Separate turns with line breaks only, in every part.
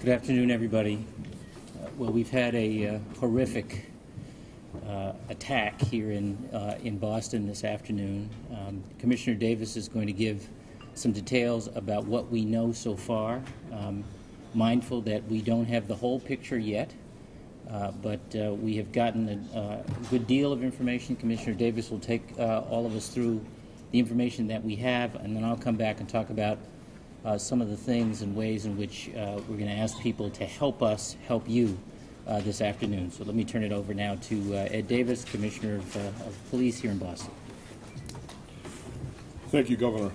Good afternoon, everybody. Well, we've had a horrific attack here in Boston this afternoon. Commissioner Davis is going to give some details about what we know so far. Mindful that we don't have the whole picture yet, but we have gotten a good deal of information. Commissioner Davis will take all of us through the information that we have, and then I'll come back and talk about some of the things and ways in which we're going to ask people to help us help you this afternoon. So let me turn it over now to Ed Davis, Commissioner of Police here in Boston.
Thank you, Governor.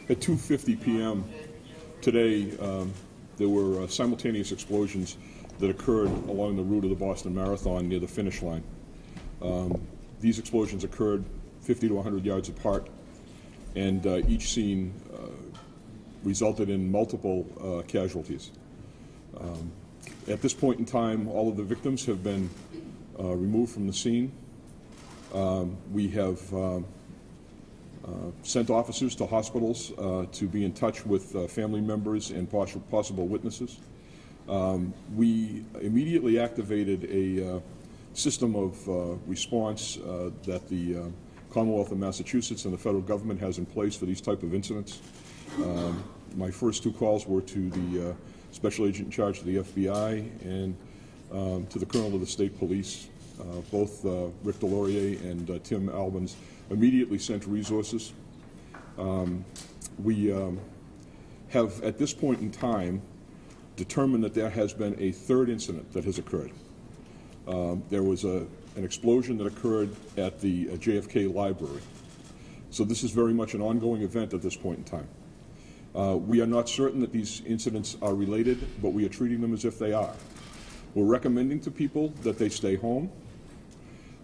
At 2:50 p.m. today, there were simultaneous explosions that occurred along the route of the Boston Marathon near the finish line. These explosions occurred 50 to 100 yards apart, and each scene resulted in multiple casualties. At this point in time, all of the victims have been removed from the scene. We have sent officers to hospitals to be in touch with family members and possible witnesses. We immediately activated a system of response that the Commonwealth of Massachusetts and the federal government has in place for these type of incidents. My first two calls were to the Special Agent in charge of the FBI and to the Colonel of the State Police. Both Rick Delorier and Tim Albans immediately sent resources. We have, at this point in time, determined that there has been a third incident that has occurred. There was an explosion that occurred at the JFK Library. So this is very much an ongoing event at this point in time. We are not certain that these incidents are related, but we are treating them as if they are. We're recommending to people that they stay home,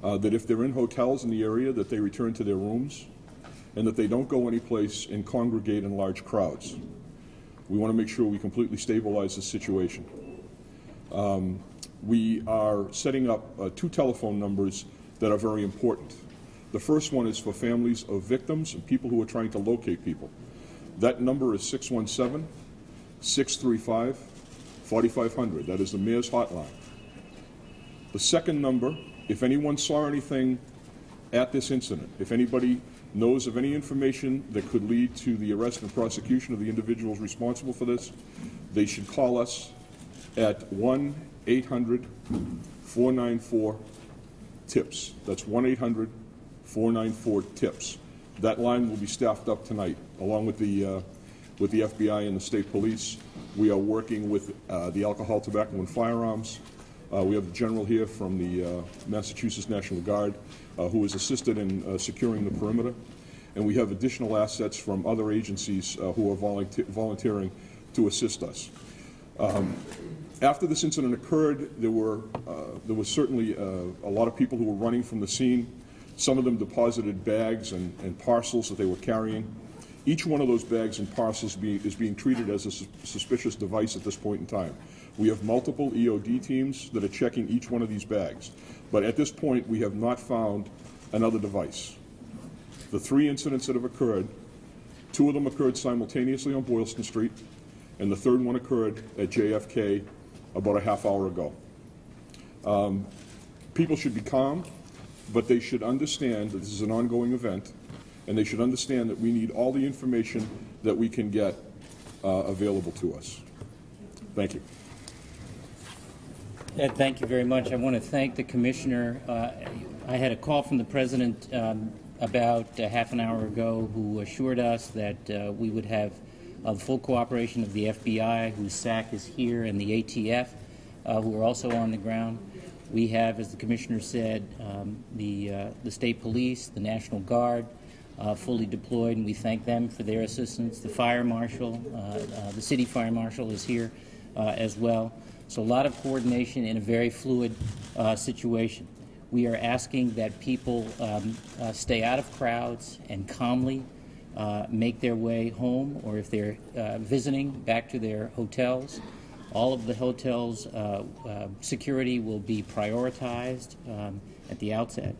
that if they're in hotels in the area, that they return to their rooms, and that they don't go anyplace and congregate in large crowds. We want to make sure we completely stabilize the situation. We are setting up two telephone numbers that are very important. The first one is for families of victims and people who are trying to locate people. That number is 617-635-4500. That is the mayor's hotline. The second number, if anyone saw anything at this incident, if anybody knows of any information that could lead to the arrest and prosecution of the individuals responsible for this, they should call us at 1-800-494-TIPS. That's 1-800-494-TIPS. That line will be staffed up tonight, along with the FBI and the state police. We are working with the Alcohol, Tobacco, and Firearms. We have the general here from the Massachusetts National Guard who has assisted in securing the perimeter. And we have additional assets from other agencies who are volunteering to assist us. After this incident occurred, there was certainly a lot of people who were running from the scene. Some of them deposited bags and parcels that they were carrying. Each one of those bags and parcels is being treated as a suspicious device at this point in time. We have multiple EOD teams that are checking each one of these bags. But at this point, we have not found another device. The three incidents that have occurred, two of them occurred simultaneously on Boylston Street, and the third one occurred at JFK about a half hour ago. People should be calm, but they should understand that this is an ongoing event, and they should understand that we need all the information that we can get available to us. Thank you.
Ed, thank you very much. I want to thank the Commissioner. I had a call from the President about half an hour ago who assured us that we would have the full cooperation of the FBI, whose SAC is here, and the ATF, who are also on the ground. We have, as the Commissioner said, the State Police, the National Guard, fully deployed, and we thank them for their assistance. The Fire Marshal, the City Fire Marshal is here as well. So a lot of coordination in a very fluid situation. We are asking that people stay out of crowds and calmly make their way home, or if they're visiting, back to their hotels. All of the hotels' security will be prioritized at the outset.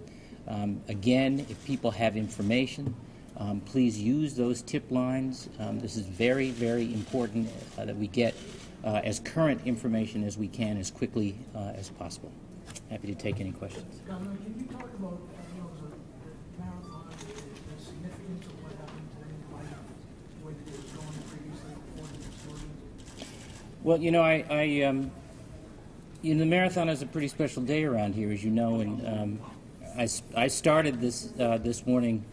Again, if people have information, please use those tip lines. This is very, very important that we get as current information as we can as quickly as possible. Happy to take any questions.
Governor, can you talk about the marathon, the significance of what happened today, in light of the way that it was going previously before the explosion?
Well, the marathon is a pretty special day around here, as you know, and I started this morning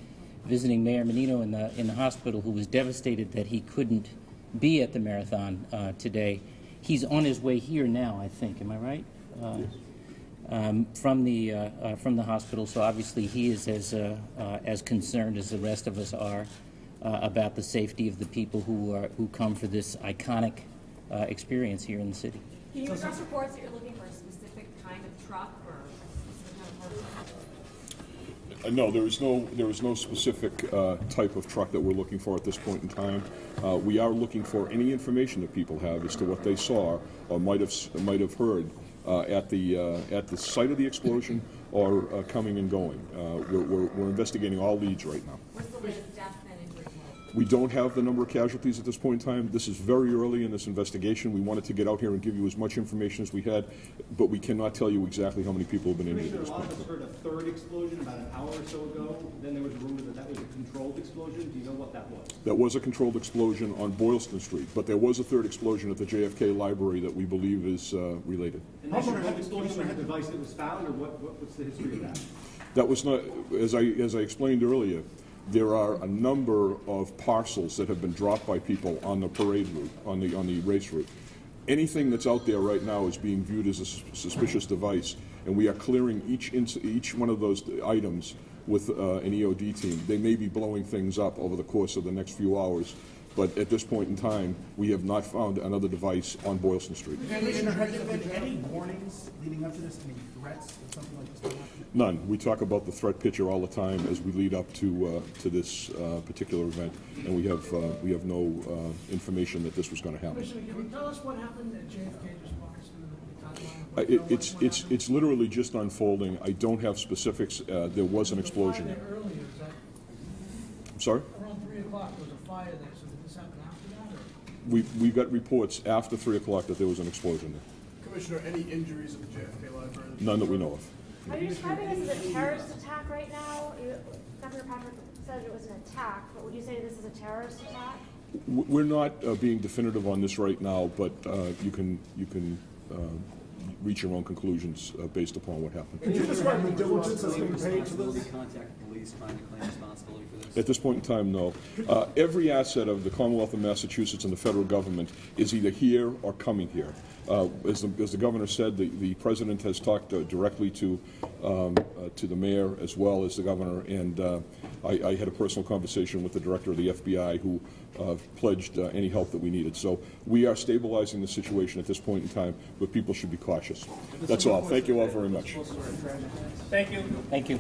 visiting Mayor Menino in the hospital, who was devastated that he couldn't be at the marathon today. He's on his way here now, I think. Am I right? From the hospital. So obviously he is as concerned as the rest of us are about the safety of the people who come for this iconic experience here in the city.
Can you address reports that you're looking for a specific kind of truck or a specific kind of person?
No, there is no specific type of truck that we're looking for at this point in time. We are looking for any information that people have as to what they saw or might have heard at the site of the explosion or coming and going. We're investigating all leads right now.
What's the latest death and injury toll?
We don't have the number of casualties at this point in time. This is very early in this investigation. We wanted to get out here and give you as much information as we had, but we cannot tell you exactly how many people have been injured at this
A lot
point.
of us heard a third explosion about an hour or so ago. Then there was a rumor that was a controlled explosion. Do you know what that was?
That was a controlled explosion on Boylston Street, but there was a third explosion at the JFK library that we believe is related.
And that controlled explosion had a device that was found, or what's the history of that?
That was not, as I explained earlier, there are a number of parcels that have been dropped by people on the parade route, on the race route. Anything that's out there right now is being viewed as a suspicious device, and we are clearing each one of those items with an EOD team. They may be blowing things up over the course of the next few hours, but at this point in time, we have not found another device on Boylston Street.
Commissioner, have there been any warnings leading up to this? Any threats that something like this might happen?
None. We talk about the threat picture all the time as we lead up to this particular event, and we have no information that this was going to happen.
Commissioner, can you tell us what happened at JFK? Just walk us through the timeline.
It's literally just unfolding. I don't have specifics. There was an explosion.
There earlier, is that
I'm sorry?
around 3 o'clock? There was a fire there. So did this happen after that? Or?
We got reports after 3 o'clock that there was an explosion there.
Commissioner, any injuries at the JFK library?
None that we know of.
Are you describing this as a terrorist attack right now? Governor Patrick said it was an attack, but would you say this is a terrorist attack?
We're not being definitive on this right now, but you can reach your own conclusions based upon what happened.
Can you describe the diligence that's being paid to this?
Contact police trying to claim responsibility for this?
At this point in time, no. Every asset of the Commonwealth of Massachusetts and the federal government is either here or coming here. As the governor said, the president has talked directly to the mayor as well as the governor, and I had a personal conversation with the director of the FBI who pledged any help that we needed. So we are stabilizing the situation at this point in time, but people should be cautious. That's all. Thank you all very much.
Thank you. Thank you.